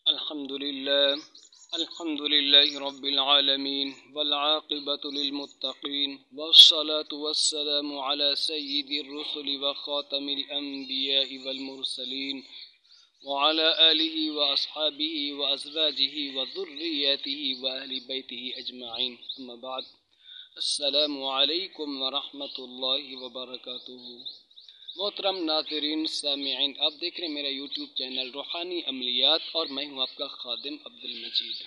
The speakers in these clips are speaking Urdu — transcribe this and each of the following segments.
الحمد لله رب العالمين والعاقبة للمتقين والصلاة والسلام على سيد الرسل وخاتم الأنبياء والمرسلين وعلى آله وأصحابه وأزواجه وذرياته وأهل بيته أجمعين أما بعد السلام عليكم ورحمة الله وبركاته۔ محترم ناظرین سامعین، آپ دیکھ رہے ہیں میرا یوٹیوب چینل روحانی عملیات اور میں ہوں آپ کا خادم عبد المجید۔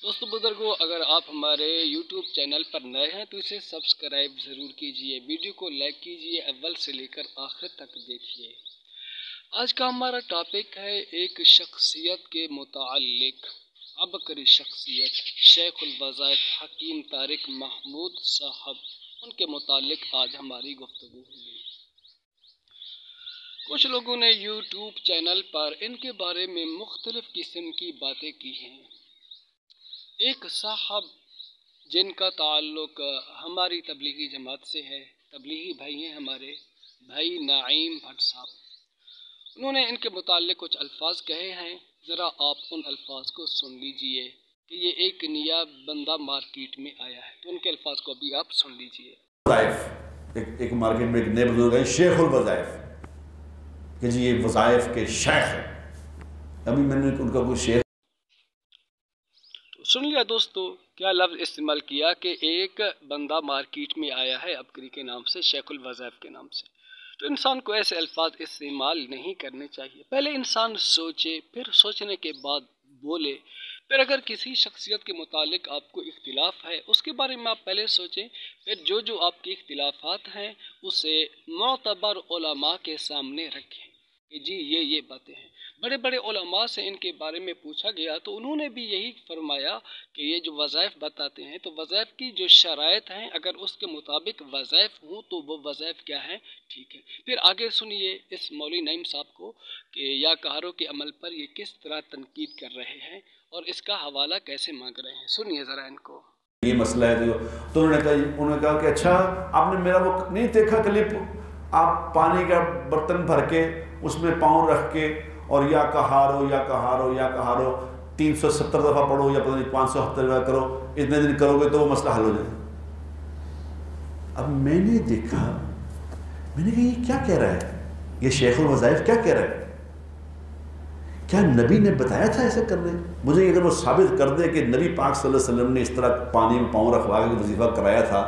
دوستو بزرگو، اگر آپ ہمارے یوٹیوب چینل پر نئے ہیں تو اسے سبسکرائب ضرور کیجئے، ویڈیو کو لائک کیجئے، اول سے لے کر آخر تک دیکھیے۔ آج کا ہمارا ٹاپک ہے ایک شخصیت کے متعلق، عبقری شخصیت شیخ الوظائف حکیم طارق محمود صاحب، ان کے متعلق آج ہماری گفتگو ہوگی۔ کچھ لوگوں نے یوٹیوب چینل پر ان کے بارے میں مختلف قسم کی باتیں کی ہیں۔ ایک صاحب جن کا تعلق ہماری تبلیغی جماعت سے ہے، تبلیغی بھائی ہیں ہمارے بھائی نعیم بھٹ صاحب، انہوں نے ان کے متعلق کچھ الفاظ کہے ہیں، ذرا آپ ان الفاظ کو سن لیجئے کہ یہ ایک نیا بندہ مارکیٹ میں آیا ہے، تو ان کے الفاظ کو بھی آپ سن لیجئے۔ ایک مارکیٹ میں ایک نئے بزرگ ہیں شیخ الوظائف، کہ جی یہ وظائف کے شیخ ہیں۔ ابھی میں نے ان کا کوئی شیخ تو سن لیا دوستو، کیا لفظ استعمال کیا کہ ایک بندہ مارکیٹ میں آیا ہے عبقری کے نام سے، شیخ الوظائف کے نام سے۔ تو انسان کو ایسے الفاظ استعمال نہیں کرنے چاہیے۔ پہلے انسان سوچے، پھر سوچنے کے بعد بولے۔ پھر اگر کسی شخصیت کے متعلق آپ کو اختلاف ہے، اس کے بارے میں آپ پہلے سوچیں، پھر جو آپ کے اختلافات ہیں اسے معتبر علماء کے سامنے رکھیں کہ جی یہ باتیں ہیں۔ بڑے بڑے علماء سے ان کے بارے میں پوچھا گیا تو انہوں نے بھی یہی فرمایا کہ یہ جو وظائف بتاتے ہیں تو وظائف کی جو شرائط ہیں، اگر اس کے مطابق وظائف ہوں تو وہ وظائف کیا ہیں، ٹھیک ہے۔ پھر آگے سنیے اس مولوی نعیم صاحب کو کہ یا کہاروں کے عمل پر یہ کس طرح تنقید کر رہے ہیں اور اس کا حوالہ کیسے مانگ رہے ہیں، سنیے ذرا ان کو۔ یہ مسئلہ ہے تو انہوں نے کہا کہ اچھا آپ نے میرا وہ نہیں دیکھا کلپ، آپ پانی کا برتن بھر کے اس میں پاؤں رکھ کے اور یا کہارو یا کہارو یا کہارو 370 دفعہ پڑھو یا پتہ نہیں 570 دفعہ کرو، اتنے دن کرو گے تو وہ مسئلہ حل ہو جائے۔ اب میں نے دیکھا، میں نے کہا یہ کیا کہہ رہا ہے، یہ شیخ الوظائف کیا کہہ رہا ہے؟ کیا نبی نے بتایا تھا ایسے کرنے؟ مجھے اگر وہ ثابت کر دے کہ نبی پاک صلی اللہ علیہ وسلم نے اس طرح پانی میں پاؤں رکھوا کے وظیفہ کرایا تھا۔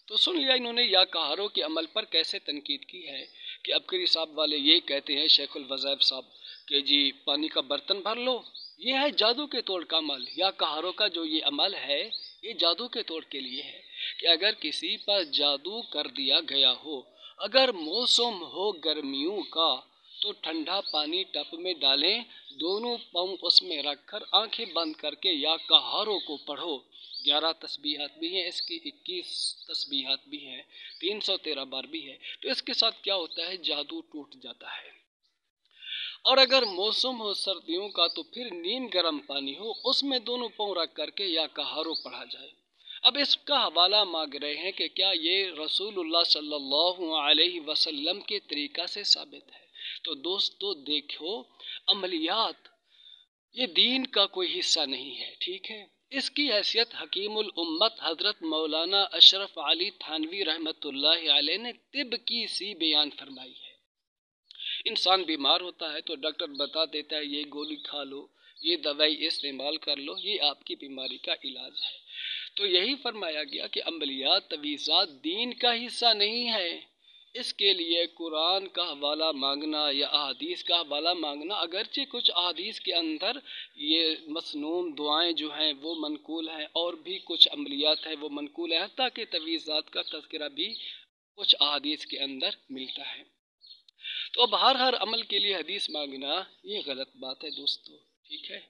تو سن لیا انہوں نے یا کہاروں کے عمل پر کیسے تنقید کی ہے کہ عبقری صاحب والے یہ کہتے ہیں شیخ الوظائف صاحب کہ جی پانی کا برتن بھر لو، یہ ہے جادو کے توڑ کا عمل۔ یا کہاروں کا جو یہ عمل ہے یہ جادو کے توڑ کے لیے ہے کہ اگر کسی پر جادو کر دیا گیا ہو، اگر موسم ہو گرمیوں کا تو ٹھنڈا پانی ٹپ میں ڈالیں، دونوں پاؤں اس میں رکھ کر آنکھیں بند کر کے یا کہاروں کو پڑھو۔ 11 تسبیحات بھی ہیں اس کی، 21 تسبیحات بھی ہیں، 313 بار بھی ہے، تو اس کے ساتھ کیا ہوتا ہے، جادو ٹوٹ جاتا ہے۔ اور اگر موسم ہو سردیوں کا تو پھر نیم گرم پانی ہو، اس میں دونوں پاؤں رکھ کر کے یا کہاروں پڑھا جائے۔ اب اس کا حوالہ مانگ رہے ہیں کہ کیا یہ رسول اللہ صلی اللہ علیہ وسلم کے طریقہ سے ثابت ہے؟ تو دوستو دیکھو، عملیات یہ دین کا کوئی حصہ نہیں ہے، ٹھیک ہے۔ اس کی حیثیت حکیم الامت حضرت مولانا اشرف علی تھانوی رحمۃ اللہ علیہ نے طب کی سی بیان فرمائی ہے۔ انسان بیمار ہوتا ہے تو ڈاکٹر بتا دیتا ہے یہ گولی کھا لو، یہ دوائی استعمال کر لو، یہ آپ کی بیماری کا علاج ہے۔ تو یہی فرمایا گیا کہ عملیات تویزات دین کا حصہ نہیں ہے۔ اس کے لیے قرآن کا حوالہ مانگنا یا احادیث کا حوالہ مانگنا، اگرچہ کچھ احادیث کے اندر یہ مسنون دعائیں جو ہیں وہ منقول ہیں اور بھی کچھ عملیات ہیں وہ منقول ہیں، حتیٰ کہ تویزات کا تذکرہ بھی کچھ احادیث کے اندر ملتا ہے۔ تو اب ہر عمل کے لیے حدیث مانگنا یہ غلط بات ہے دوستو، ٹھیک ہے۔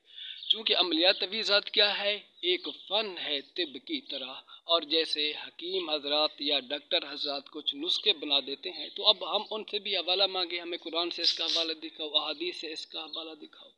چونکہ عملیات تویزات کیا ہے، ایک فن ہے طب کی طرح، اور جیسے حکیم حضرات یا ڈاکٹر حضرات کچھ نسخے بنا دیتے ہیں تو اب ہم ان سے بھی حوالہ مانگے، ہمیں قرآن سے اس کا حوالہ دکھاؤ، احادیث سے اس کا حوالہ دکھاؤ۔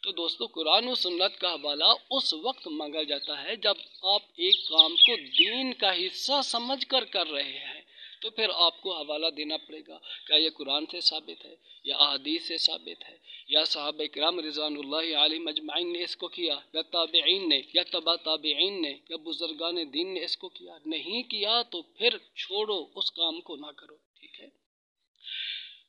تو دوستو قرآن و سنت کا حوالہ اس وقت مانگا جاتا ہے جب آپ ایک کام کو دین کا حصہ سمجھ کر رہے ہیں، تو پھر آپ کو حوالہ دینا پڑے گا، کیا یہ قرآن سے ثابت ہے یا احادیث سے ثابت ہے یا صحابہ کرام رضوان اللہ علیہم اجمعین نے اس کو کیا، یا تابعین نے، یا تبع تابعین نے، یا بزرگان دین نے اس کو کیا؟ نہیں کیا تو پھر چھوڑو، اس کام کو نہ کرو، ٹھیک ہے؟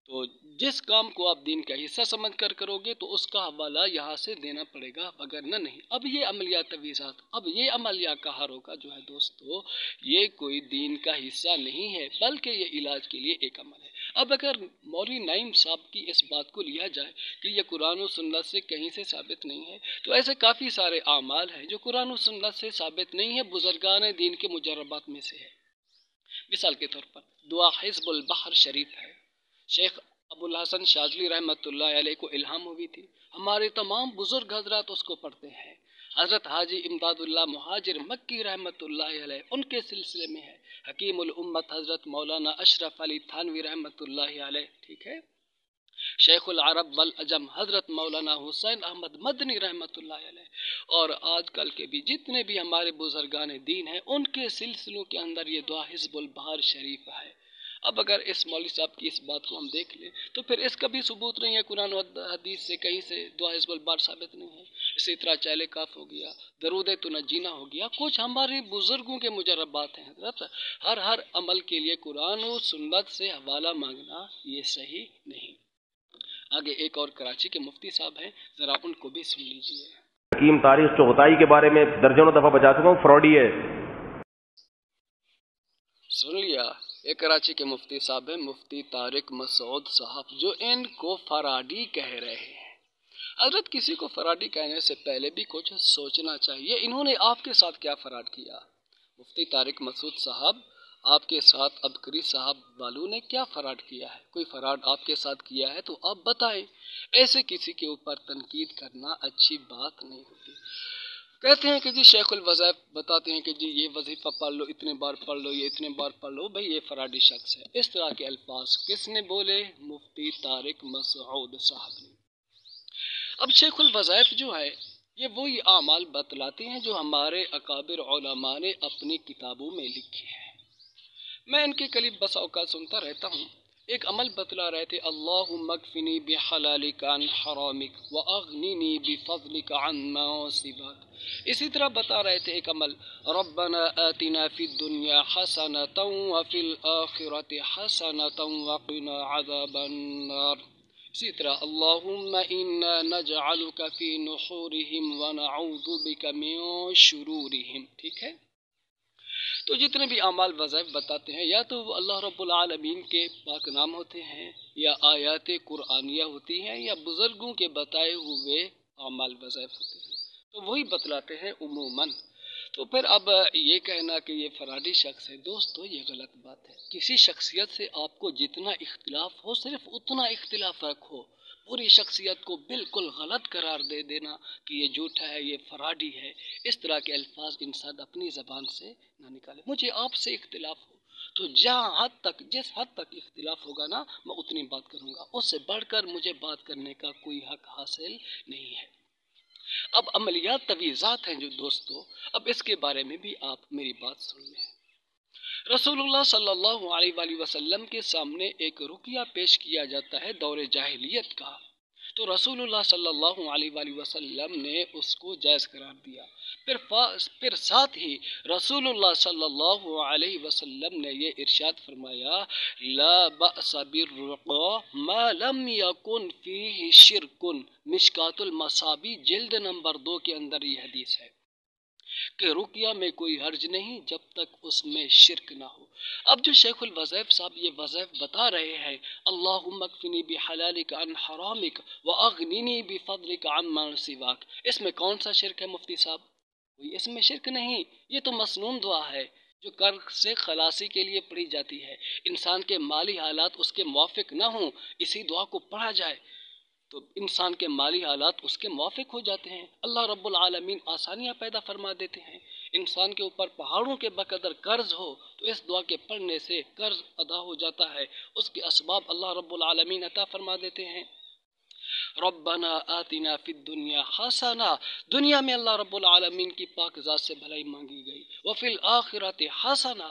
تو جس کام کو آپ دین کا حصہ سمجھ کر کرو گے تو اس کا حوالہ یہاں سے دینا پڑے گا، وگرنہ نہیں۔ اب یہ عملیات تجویزات، اب یہ عمل یا کہاروں کا جو ہے دوستو، یہ کوئی دین کا حصہ نہیں ہے، بلکہ یہ علاج کے لیے ایک عمل ہے۔ اب اگر مولوی نعیم صاحب کی اس بات کو لیا جائے کہ یہ قرآن و سنت سے کہیں سے ثابت نہیں ہے، تو ایسے کافی سارے اعمال ہیں جو قرآن و سنت سے ثابت نہیں ہے، بزرگان دین کے مجربات میں سے ہے۔ مثال کے طور پر دعا حزب البحر شریف ہے، شیخ ابو الحسن شاذلی رحمۃ اللہ علیہ کو الہام ہوئی تھی، ہمارے تمام بزرگ حضرات اس کو پڑھتے ہیں۔ حضرت حاجی امداد اللہ مہاجر مکی رحمۃ اللہ علیہ ان کے سلسلے میں ہے، حکیم الامت حضرت مولانا اشرف علی تھانوی رحمۃ اللہ علیہ، ٹھیک ہے؟ شیخ العرب والعجم حضرت مولانا حسین احمد مدنی رحمۃ اللہ علیہ، اور آج کل کے بھی جتنے بھی ہمارے بزرگان دین ہیں ان کے سلسلوں کے اندر یہ دعا حزب البحر شریف ہے۔ اب اگر اس مولوی صاحب کی اس بات کو ہم دیکھ لیں تو پھر اس کا بھی ثبوت نہیں ہے، قرآن و حدیث سے کہیں سے دعا حزب البحر ثابت نہیں ہے۔ اسی طرح چہل کاف ہو گیا، درود تنجینا ہو گیا، کچھ ہمارے بزرگوں کے مجربات ہیں حضرت۔ ہر عمل کے لیے قرآن و سنت سے حوالہ مانگنا یہ صحیح نہیں۔ آگے ایک اور کراچی کے مفتی صاحب ہیں، ذرا ان کو بھی سن لیجیے۔ حکیم تاریخ چغتائی کے بارے میں درجنوں دفعہ بتا چکا ہوں، فراڈی ہے۔ سن لیا، ایک کراچی کے مفتی صاحب ہیں، مفتی طارق مسعود صاحب، جو ان کو فراڈی کہہ رہے ہیں۔ حضرت کسی کو فراڈی کہنے سے پہلے بھی کچھ سوچنا چاہیے، انہوں نے آپ کے ساتھ کیا فراڈ کیا؟ مفتی طارق مسعود صاحب، آپ کے ساتھ عبقری صاحب والوں نے کیا فراڈ کیا ہے؟ کوئی فراڈ آپ کے ساتھ کیا ہے تو آپ بتائیں، ایسے کسی کے اوپر تنقید کرنا اچھی بات نہیں ہوتی۔ کہتے ہیں کہ جی شیخ الوظائف بتاتے ہیں کہ جی یہ وظیفہ پڑھ لو، اتنے بار پڑھ لو، یہ اتنے بار پڑھ لو، بھئی یہ فراڈی شخص ہے۔ اس طرح کے الفاظ کس نے بولے؟ مفتی طارق مسعود صاحب نے۔ اب شیخ الوظائف جو ہے یہ وہی اعمال بتلاتے ہیں جو ہمارے اکابر علماء نے اپنی کتابوں میں لکھے ہیں۔ میں ان کے کلپ بس اوقات سنتا رہتا ہوں۔ ایک عمل بتلا رہے تھے، اللہم اکفنی بحلالک عن حرامک واغننی بفضلک عن ما سواک۔ اسی طرح بتا رہے تھے ایک عمل، ربنا آتنا فی الدنیا حسنۃ وفی الآخرۃ حسنۃ وقنا عذاب النار۔ اسی طرح اللہم انا نجعلک فی نحورہم ونعوذ بک من شرورہم، ٹھیک ہے؟ تو جتنے بھی اعمال وظائف بتاتے ہیں، یا تو وہ اللہ رب العالمین کے پاک نام ہوتے ہیں، یا آیات قرآنیہ ہوتی ہیں، یا بزرگوں کے بتائے ہوئے اعمال وظائف ہوتے ہیں، تو وہی بتلاتے ہیں عموماً۔ تو پھر اب یہ کہنا کہ یہ فراڈی شخص ہے، دوستو یہ غلط بات ہے۔ کسی شخصیت سے آپ کو جتنا اختلاف ہو صرف اتنا اختلاف رکھو، پوری شخصیت کو بالکل غلط قرار دے دینا کہ یہ جھوٹا ہے، یہ فراڈی ہے، اس طرح کے الفاظ انسان اپنی زبان سے نہ نکالے۔ مجھے آپ سے اختلاف ہو تو جس حد تک اختلاف ہوگا نا میں اتنی بات کروں گا، اس سے بڑھ کر مجھے بات کرنے کا کوئی حق حاصل نہیں ہے۔ اب عملیات تویزات ہیں جو دوستو، اب اس کے بارے میں بھی آپ میری بات سن لیں۔ رسول اللہ صلی اللہ علیہ وآلہ وسلم کے سامنے ایک رقیہ پیش کیا جاتا ہے دور جاہلیت کا، تو رسول اللہ صلی اللہ علیہ وآلہ وسلم نے اس کو جائز قرار دیا۔ پھر ساتھ ہی رسول اللہ صلی اللہ علیہ وسلم نے یہ ارشاد فرمایا، لا بأس بالرقى ما لم يكن فيه شرک، مشکات المصابی جلد نمبر 2 کے اندر یہ حدیث ہے کہ رقیہ میں کوئی حرج نہیں جب تک اس میں شرک نہ ہو۔ اب جو شیخ الوظائف صاحب یہ وظائف بتا رہے ہیں، اللہم اکفنی بحلالک عن حرامک واغننی بفضلک عن ما سواک، اس میں کون سا شرک ہے مفتی صاحب؟ کوئی اس میں شرک نہیں، یہ تو مسنون دعا ہے جو قرض سے خلاصی کے لیے پڑھی جاتی ہے۔ انسان کے مالی حالات اس کے موافق نہ ہوں، اسی دعا کو پڑھا جائے تو انسان کے مالی حالات اس کے موافق ہو جاتے ہیں، اللہ رب العالمین آسانیاں پیدا فرما دیتے ہیں۔ انسان کے اوپر پہاڑوں کے بقدر قرض ہو تو اس دعا کے پڑھنے سے قرض ادا ہو جاتا ہے، اس کے اسباب اللہ رب العالمین عطا فرما دیتے ہیں۔ ربنا آتنا فی الدنیا حسنہ، دنیا میں اللہ رب العالمین کی پاک ذات سے بھلائی مانگی گئی، وفی الآخرۃ حسنہ،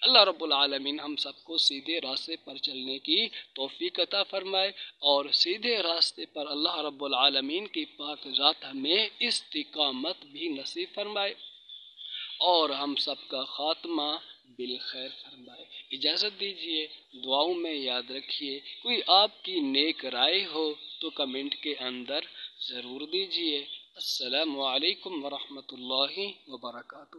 اللہ رب العالمین ہم سب کو سیدھے راستے پر چلنے کی توفیق عطا فرمائے، اور سیدھے راستے پر اللہ رب العالمین کی پاک ذات ہمیں استقامت بھی نصیب فرمائے، اور ہم سب کا خاتمہ بالخیر فرمائے۔ اجازت دیجیے، دعاؤں میں یاد رکھیے، کوئی آپ کی نیک رائے ہو تو کمنٹ کے اندر ضرور دیجیے۔ السلام علیکم ورحمۃ اللہ وبرکاتہ۔